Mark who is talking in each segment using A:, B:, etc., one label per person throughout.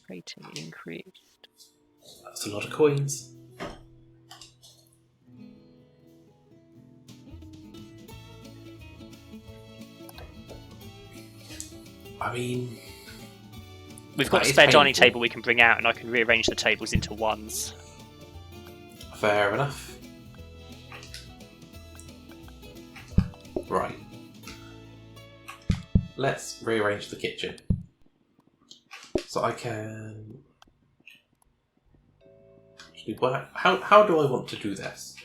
A: Rating increased.
B: That's a lot of coins. I mean,
A: we've got a spare dining table we can bring out, and I can rearrange the tables into ones.
B: Fair enough. Right. Let's rearrange the kitchen. So I can... How do I want to do this?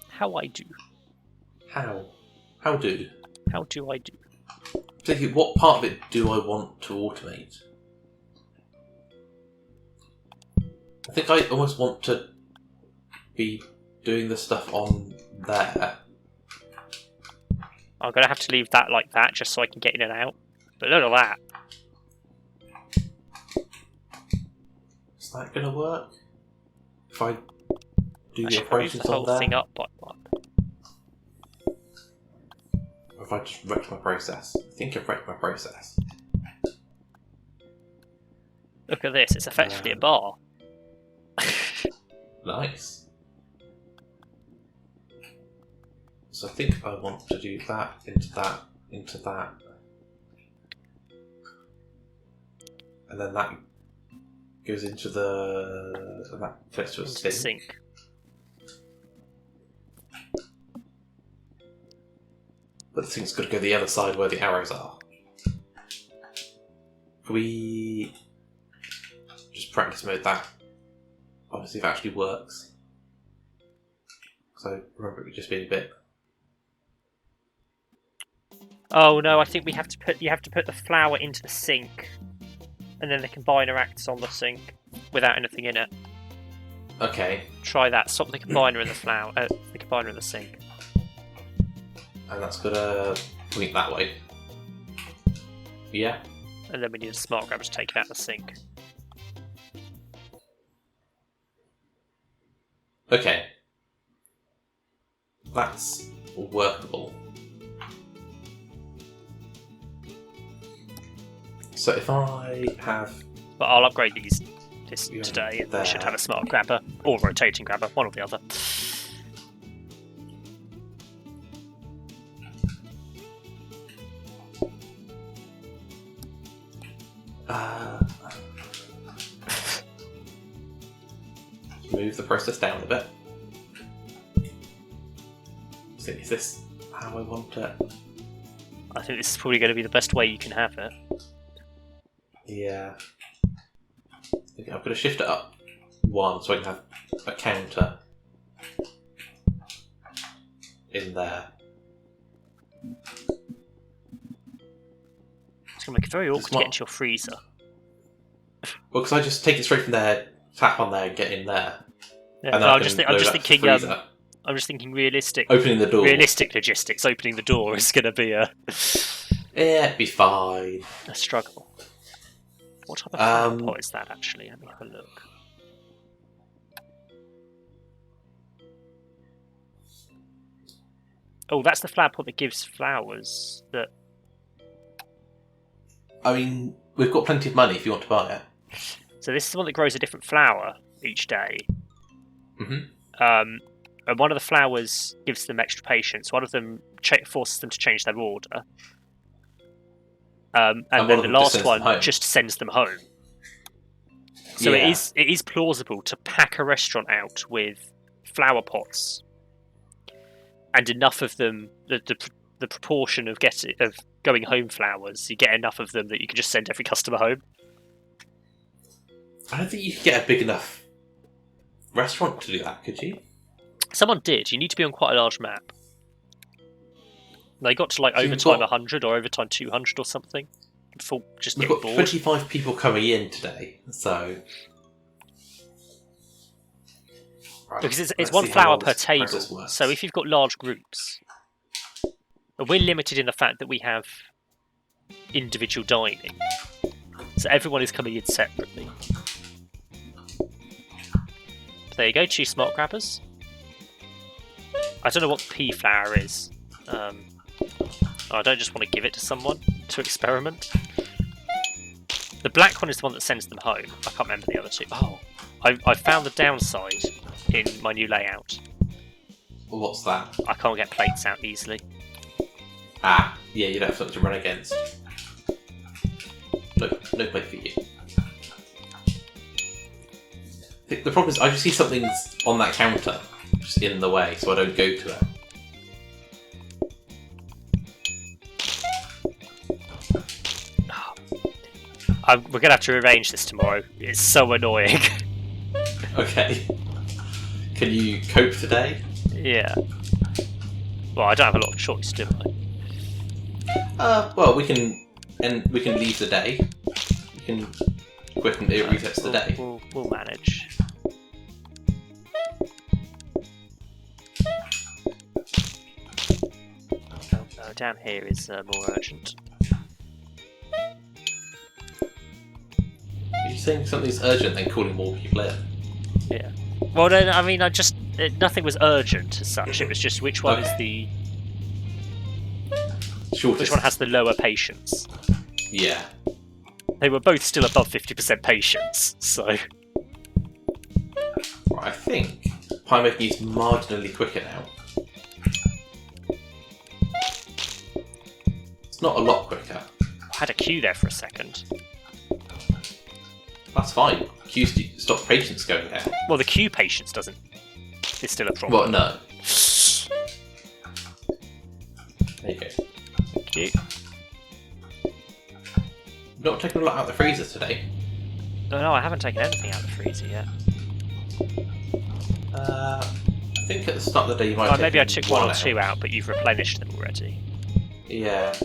A: How I do.
B: How? How do?
A: How do I do?
B: Particularly, what part of it do I want to automate? I think I almost want to be doing the stuff on there.
A: I'm going to have to leave that like that just so I can get in and out. But look at that.
B: Is that going to work? If I do the
A: move
B: operations
A: the
B: on
A: whole
B: there?
A: thing up by one.
B: Or if I just wrecked my process? I think I've wrecked my process.
A: Look at this, it's effectively a bar.
B: Nice. So I think I want to do that, into that, into that. And then that goes into the... and that fits to a sink. But the sink's got to go the other side where the arrows are. Can we just practice mode that? Obviously, if it actually works. So remember, it would just be a bit.
A: Oh no! I think we have to put. You have to put the flour into the sink, and then the combiner acts on the sink without anything in it.
B: Okay.
A: Try that. Stop the combiner in the flour. The combiner in the sink.
B: And that's gonna point that way. Yeah.
A: And then we need a smart grabber to take it out of the sink.
B: Okay. That's workable. So if I have...
A: But I'll upgrade these today, and
B: there.
A: we should have a smart grabber, or rotating grabber, one or the other.
B: Move the process down a bit. So is this how I want it?
A: I think this is probably going to be the best way you can have it.
B: Yeah. Okay, I'm going to shift it up one so I can have a counter in there.
A: It's going to make it very awkward to get into your freezer.
B: Well, because I just take it straight from there, tap on there, and get in there.
A: Yeah,
B: and
A: no, I'm just thinking realistic.
B: Opening the door.
A: Realistic logistics. Opening the door is going to be a
B: it'd be fine.
A: A struggle. What type of flower pot is that actually? Let me have a look. Oh, that's the flower pot that gives flowers. That.
B: I mean, we've got plenty of money if you want to buy it.
A: So this is the one that grows a different flower each day.
B: Mm-hmm.
A: And one of the flowers gives them extra patience. One of them forces them to change their order. And then the last one just sends them home. So
B: yeah.
A: it is plausible to pack a restaurant out with flower pots, and enough of them, the proportion of going home flowers, you get enough of them that you can just send every customer home.
B: I don't think you could get a big enough restaurant to do that, could you?
A: Someone did. You need to be on quite a large map. They got to like
B: So
A: overtime 100 or overtime 200 or something. Before just
B: We've
A: getting
B: got
A: bored.
B: 25 people coming in today, so... Right,
A: because it's one flower per table. So if you've got large groups... We're limited in the fact that we have individual dining. So everyone is coming in separately. There you go, 2 smart grabbers. I don't know what pea flower is. I don't just want to give it to someone to experiment. The black one is the one that sends them home. I can't remember the other two. Oh, I found the downside in my new layout.
B: What's that?
A: I can't get plates out easily.
B: Ah, yeah, you'd have something to run against. No plate for you. The problem is I just see something's on that counter, just in the way, so I don't go to it.
A: We're gonna have to arrange this tomorrow. It's so annoying.
B: Okay. Can you cope today?
A: Yeah. Well, I don't have a lot of choice, do I?
B: Well, we can leave the day. We can quit and it resets the day.
A: We'll manage. Oh, down here is more urgent.
B: Are you saying something's urgent then calling more people in?
A: Yeah. Well, then, I mean, nothing was urgent as such. It was just which one is the
B: shortest.
A: Which one has the lower patience.
B: Yeah.
A: They were both still above 50% patience, so.
B: Right, I think pie making is marginally quicker now. It's not a lot quicker.
A: I had a queue there for a second.
B: That's fine. Queues stop patience going down.
A: Well, the queue patience doesn't. It's still a problem.
B: Well, no. There you go.
A: Thank you.
B: You've not taken a lot out of the freezer today.
A: No, I haven't taken anything out of the freezer yet.
B: I think at the start of the day you might have
A: maybe I
B: taken
A: took one or
B: out.
A: two out, but you've replenished them already.
B: Yeah.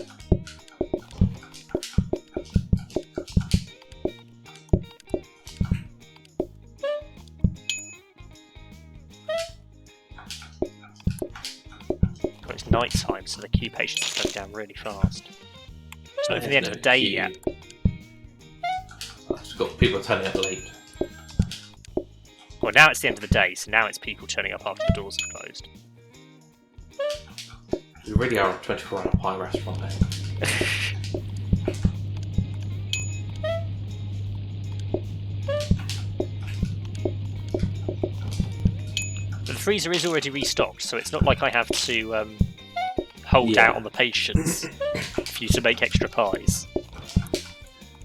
A: It's night time, so the queue patience is going down really fast. It's not even the end of the day yet.
B: I've just got people turning up late.
A: Well, now it's the end of the day, so now it's people turning up after the doors have closed.
B: We really are a 24-hour pie restaurant now.
A: But the freezer is already restocked, so it's not like I have to hold out on the patience for you to make extra pies.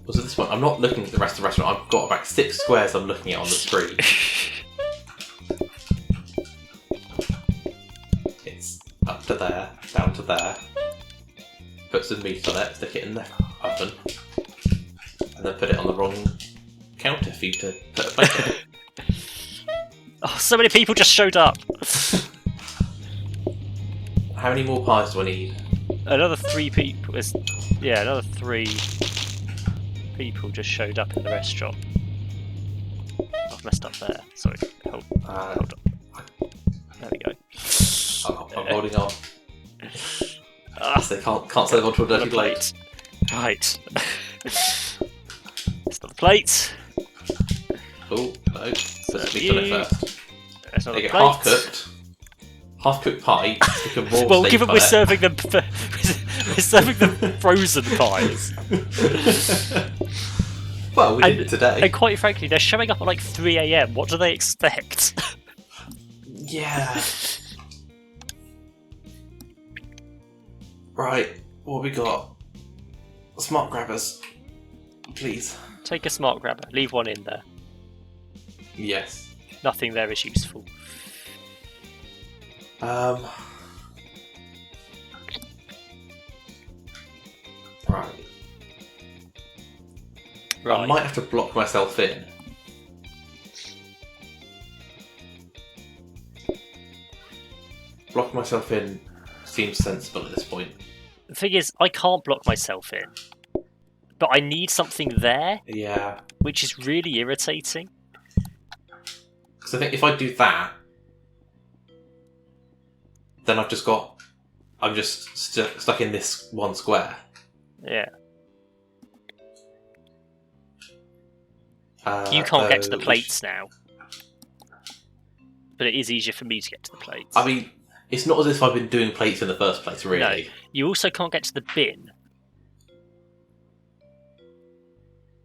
B: Well, so this one, I'm not looking at the rest of the restaurant. I've got about 6 squares I'm looking at on the screen. It's up to there, down to there. Put some meat on it, stick it in the oven, and then put it on the wrong counter for you to put a plate in.
A: Oh, so many people just showed up!
B: How many more pies do I need?
A: Another 3 people. Yeah, another 3 people just showed up in the restaurant. I've messed up there. Sorry. Hold on. There we go.
B: I'm holding on. They can't serve onto a dirty plate.
A: Right. It's not the plate.
B: Oh, no. Put meat on it first.
A: There's not
B: They
A: the
B: get
A: plate.
B: half-cooked pie, stick a raw
A: Well,
B: steak
A: given
B: on
A: we're
B: it.
A: serving them, we're serving them frozen pies.
B: Well, we did it today.
A: And quite frankly, they're showing up at like 3 AM. What do they expect?
B: Yeah. Right, what have we got? Smart grabbers, please.
A: Take a smart grabber. Leave one in there.
B: Yes.
A: Nothing there is useful.
B: Right. I might have to block myself in. Blocking myself in seems sensible at this point.
A: The thing is, I can't block myself in. But I need something there,
B: Yeah.
A: which is really irritating.
B: Because I think if I do that, then I'm just stuck in this one square.
A: Yeah. You can't get to the plates now. But it is easier for me to get to the plates.
B: I mean, it's not as if I've been doing plates in the first place, really.
A: No. You also can't get to the bin.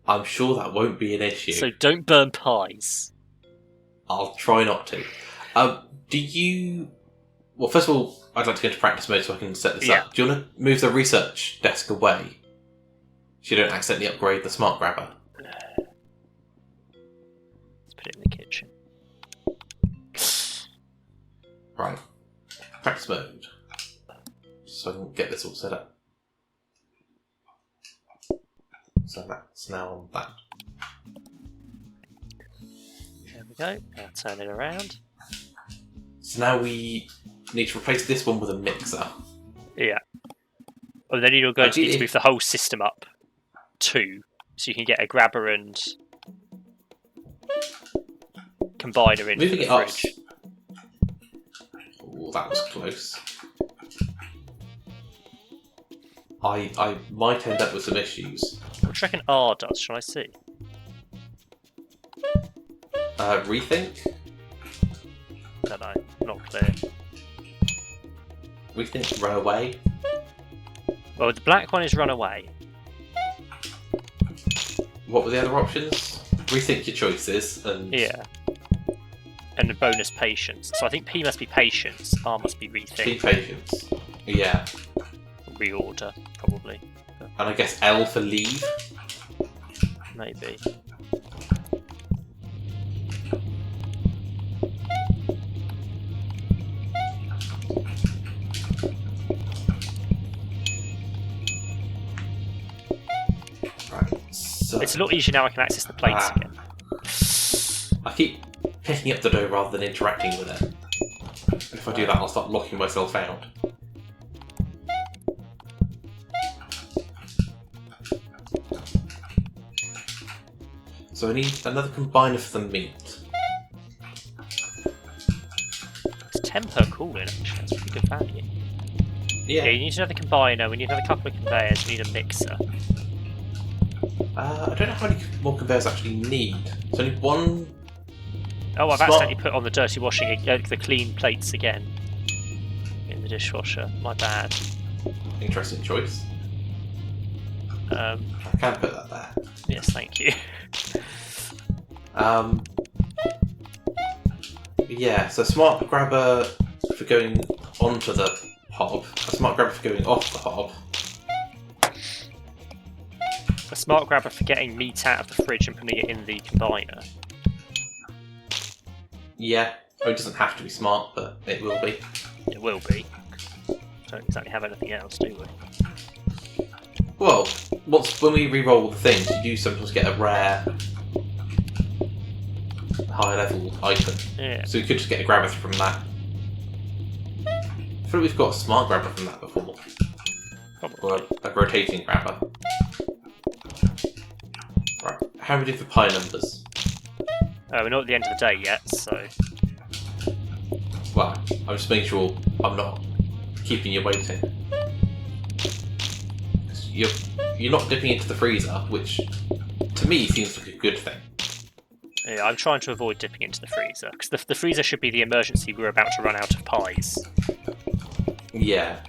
B: I'm sure that won't be an issue.
A: So don't burn pies.
B: I'll try not to. Do you... Well, first of all, I'd like to go into practice mode so I can set this up. Do you want to move the research desk away so you don't accidentally upgrade the smart grabber?
A: Let's put it in the kitchen.
B: Right. Practice mode. So I can get this all set up. So that's now on that.
A: There we go. Now turn it around.
B: So now we need to replace this one with a mixer.
A: Yeah. Oh, then you're going to need to move the whole system up too, so you can get a grabber and combiner in
B: Moving
A: the
B: it up.
A: fridge.
B: Oh, that was close. I might end up with some issues.
A: What do you reckon R does? Shall I see?
B: Rethink?
A: Don't know. Not clear.
B: Rethink, run away.
A: Well, the black one is run away.
B: What were the other options? Rethink your choices and...
A: Yeah. And the bonus patience. So I think P must be patience, R must be rethink.
B: Be patience. Yeah.
A: Reorder, probably.
B: And I guess L for leave?
A: Maybe.
B: Right, so...
A: It's a lot easier now I can access the plates again.
B: I keep picking up the dough rather than interacting with it. If I do that, I'll start locking myself out. So I need another combiner for the meat.
A: It's 10 per cooling, actually. That's pretty good value.
B: Yeah.
A: Yeah, you need another combiner, we need another couple of conveyors, we need a mixer.
B: I don't know how many more conveyors I actually need. There's only one...
A: Oh, I've accidentally put on the dirty washing, the clean plates again. In the dishwasher. My bad.
B: Interesting choice. I can put that there.
A: Yes, thank you.
B: Yeah, so smart grabber for going onto the hob, a smart grabber for going off the hob.
A: A smart grabber for getting meat out of the fridge and putting it in the combiner.
B: Yeah, it doesn't have to be smart, but it will be.
A: It will be. Don't exactly have anything else, do we?
B: Well, when we re-roll the things, you do sometimes get a rare high-level item.
A: Yeah.
B: So you could just get a grabber from that. I feel like we've got a smart grabber from that before.
A: Probably.
B: Or a rotating grabber. Right, how do we do for pie numbers?
A: We're not at the end of the day yet, so...
B: Well, I'm just making sure I'm not keeping you waiting. You're not dipping into the freezer, which to me seems like a good thing.
A: Yeah, I'm trying to avoid dipping into the freezer, because the freezer should be the emergency we're about to run out of pies.
B: Yeah.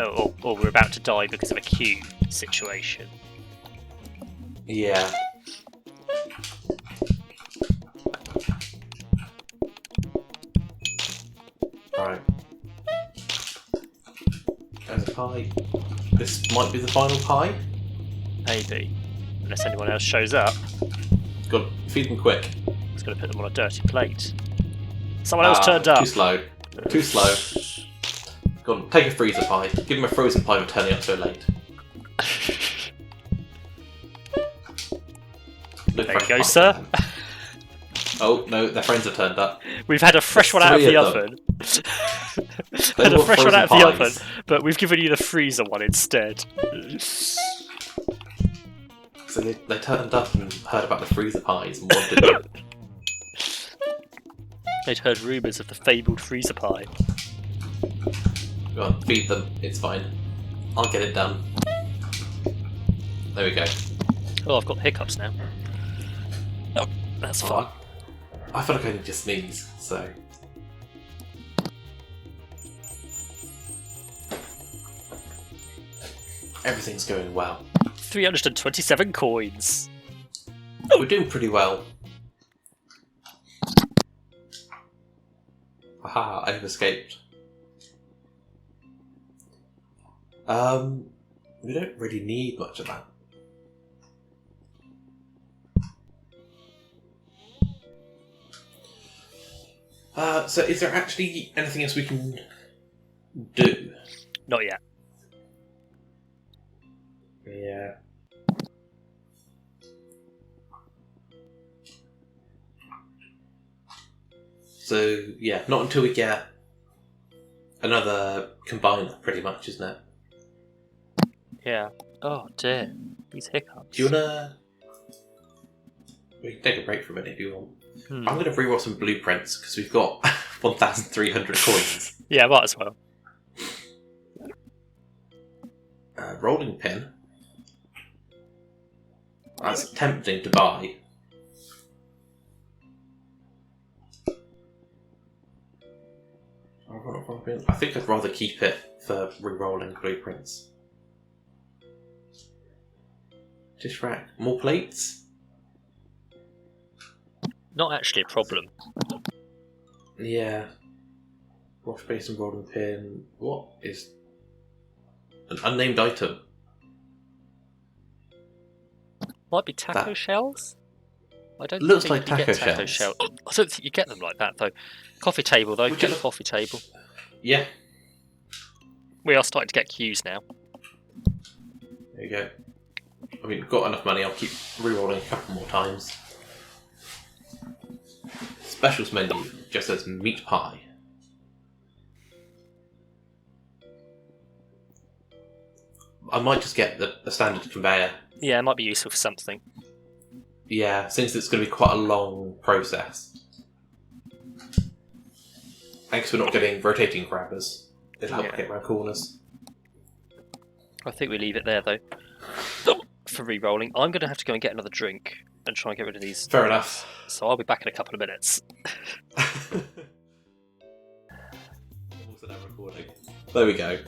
A: Or we're about to die because of a queue situation.
B: Yeah. Right. There's a pie. This might be the final pie.
A: Maybe. Unless anyone else shows up.
B: Got to feed them quick.
A: Just got to put them on a dirty plate. Someone else turned up.
B: Too slow. Too slow. Go on, take a freezer pie. Give them a frozen pie for turning up so late. No
A: There you
B: fresh
A: go,
B: pie
A: sir.
B: for them. Oh, no, their friends have turned up.
A: We've had a fresh one out of the oven. Had a fresh one out of the oven, but we've given you the freezer one instead.
B: So they turned up and heard about the freezer pies and wanted them.
A: They'd heard rumours of the fabled freezer pie.
B: Go on, feed them. It's fine. I'll get it done. There we go.
A: Oh, I've got hiccups now. Oh, that's fine.
B: I feel like I need to sneeze, so... Everything's going well.
A: 327 coins.
B: We're doing pretty well. Aha, I've escaped. We don't really need much of that. So is there actually anything else we can do?
A: Not yet.
B: Yeah. So, yeah, not until we get another combiner, pretty much, isn't it?
A: Yeah. Oh dear. These hiccups.
B: Do you wanna... We can take a break for a minute if you want. I'm gonna reroll some blueprints, because we've got 1,300 coins.
A: Yeah, might as well.
B: Rolling pin. That's tempting to buy. I think I'd rather keep it for re-rolling blueprints. Dish rack. More plates?
A: Not actually a problem.
B: Yeah. Wash basin, rolling pin. What is... an unnamed item?
A: Might be taco shells? I don't
B: Looks
A: think
B: like
A: you
B: taco
A: get taco
B: shells.
A: shells. I don't think you get them like that, though. Coffee table, though.
B: Would
A: Get
B: you-
A: the coffee table.
B: Yeah.
A: We are starting to get queues now.
B: There you go. I mean, got enough money, I'll keep re-rolling a couple more times. Specials menu just says meat pie. I might just get the standard conveyor.
A: Yeah, it might be useful for something.
B: Yeah, since it's going to be quite a long process. Thanks for not getting rotating grabbers. It'll help get around corners.
A: I think we leave it there, though. For re-rolling. I'm going to have to go and get another drink and try and get rid of these.
B: Fair enough.
A: So I'll be back in a couple of minutes.
B: Also now recording. There we go.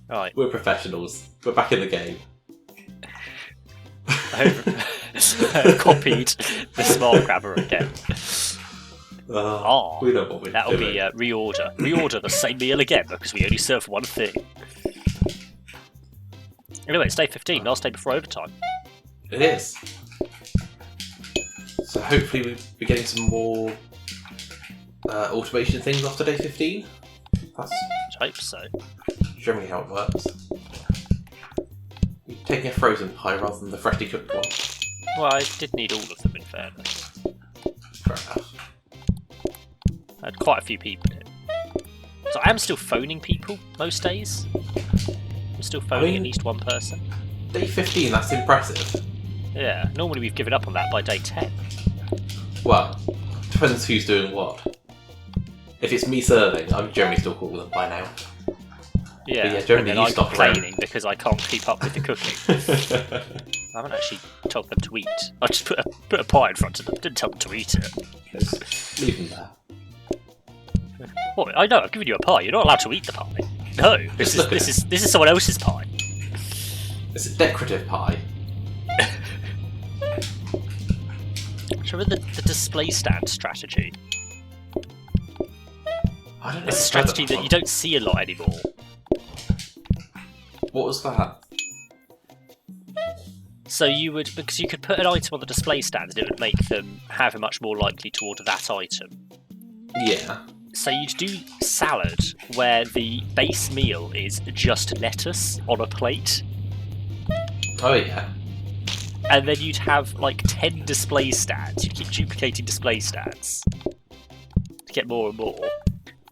A: Right.
B: We're professionals. We're back in the game.
A: I've copied the small grabber again.
B: We know what we're
A: that'll
B: doing.
A: be reorder. Reorder the same meal again because we only serve one thing. Anyway, it's day 15, last day before overtime.
B: It is. So hopefully we'll be getting some more automation things after day 15. That's
A: I hope so.
B: generally how it works. You're taking a frozen pie rather than the freshly cooked one.
A: Well, I did need all of them in fairness.
B: Fair enough.
A: I had quite a few people in. So I am still phoning people most days. I'm still phoning at least one person.
B: Day 15, that's impressive.
A: Yeah, normally we've given up on that by day 10.
B: Well, depends who's doing what. If it's me serving, I'm generally still calling them by now.
A: Yeah,
B: yeah, generally
A: and then
B: you
A: I'm
B: stop
A: complaining because I can't keep up with the cooking. I haven't actually told them to eat. I just put a pie in front of them, didn't tell them to eat it.
B: Just leave them there.
A: Well, I know, I've given you a pie, you're not allowed to eat the pie. No, this is someone else's pie.
B: It's a decorative pie.
A: Remember the display stand strategy?
B: I don't know.
A: It's a strategy that you don't see a lot anymore.
B: What was that?
A: So you would, because you could put an item on the display stand and it would make them have much more likely to order that item.
B: Yeah.
A: So you'd do salad where the base meal is just lettuce on a plate.
B: Oh yeah.
A: And then you'd have like 10 display stands. You'd keep duplicating display stands to get more and more.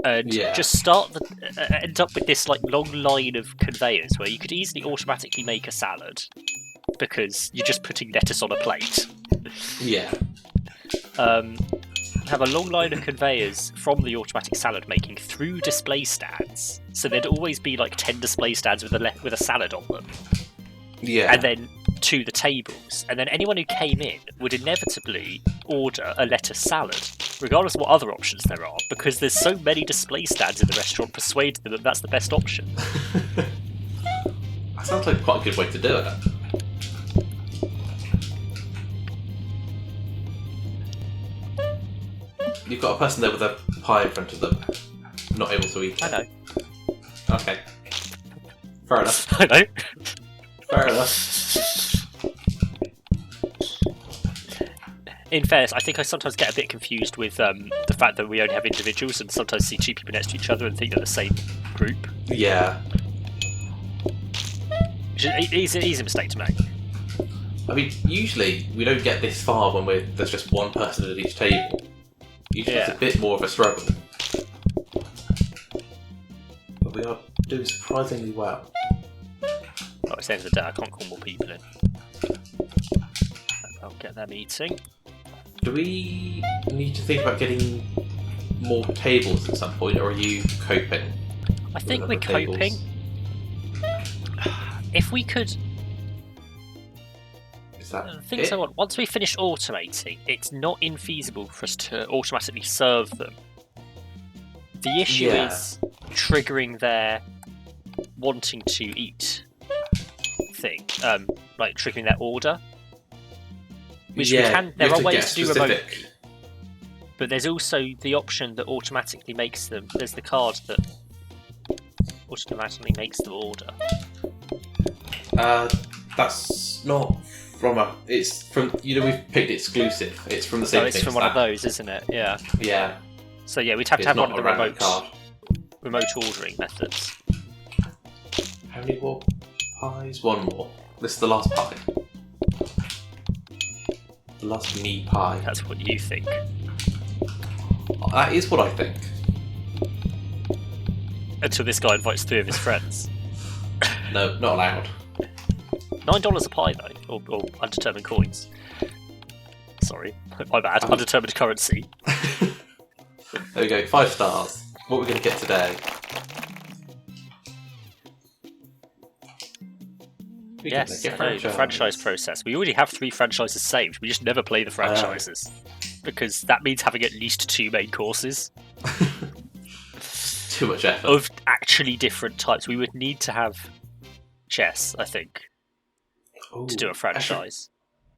A: And just start end up with this like long line of conveyors where you could easily automatically make a salad because you're just putting lettuce on a plate.
B: Yeah.
A: Have a long line of conveyors from the automatic salad making through display stands. So there'd always be like 10 display stands with a salad on them.
B: Yeah.
A: And then to the tables. And then anyone who came in would inevitably order a lettuce salad, regardless of what other options there are, because there's so many display stands in the restaurant persuade them that that's the best option.
B: That sounds like quite a good way to do it. You've got a person there with a pie in front of them, not able to eat it.
A: I know.
B: Okay. Fair enough.
A: I know.
B: Fair enough.
A: In fairness, I think I sometimes get a bit confused with the fact that we only have individuals and sometimes see two people next to each other and think they're the same group.
B: Yeah.
A: It is a mistake to make.
B: I mean, usually we don't get this far when there's just one person at each table. Usually it's a bit more of a struggle. But we are doing surprisingly well.
A: Oh, it's the end of the day, I can't call more people in. I'll get them eating.
B: Do we need to think about getting more tables at some point, or are you coping?
A: I think we're coping. If we could...
B: Is that
A: the thing is, once we finish automating, it's not infeasible for us to automatically serve them. The issue is triggering their wanting to eat thing, like triggering their order. Which we can. There are ways to do remotely, but there's also the option that automatically makes them. There's the card that automatically makes them order.
B: That's not from a. It's from we've picked exclusive. It's from the same thing.
A: It's from one of those, isn't it? Yeah.
B: Yeah.
A: So yeah, we'd have to have one of the remote ordering methods.
B: How many more pies? One more. This is the last pie. The last me pie.
A: That's what you think.
B: That is what I think.
A: Until this guy invites 3 of his friends.
B: No, not allowed.
A: $9 a pie though, or undetermined coins. Sorry, my bad. Undetermined currency.
B: There we go. 5 stars. What are we going to get today?
A: Yes, the franchise process. We already have 3 franchises saved. We just never play the franchises because that means having at least 2 main courses.
B: Too much effort.
A: Of actually different types. We would need to have chess, I think, to do a franchise.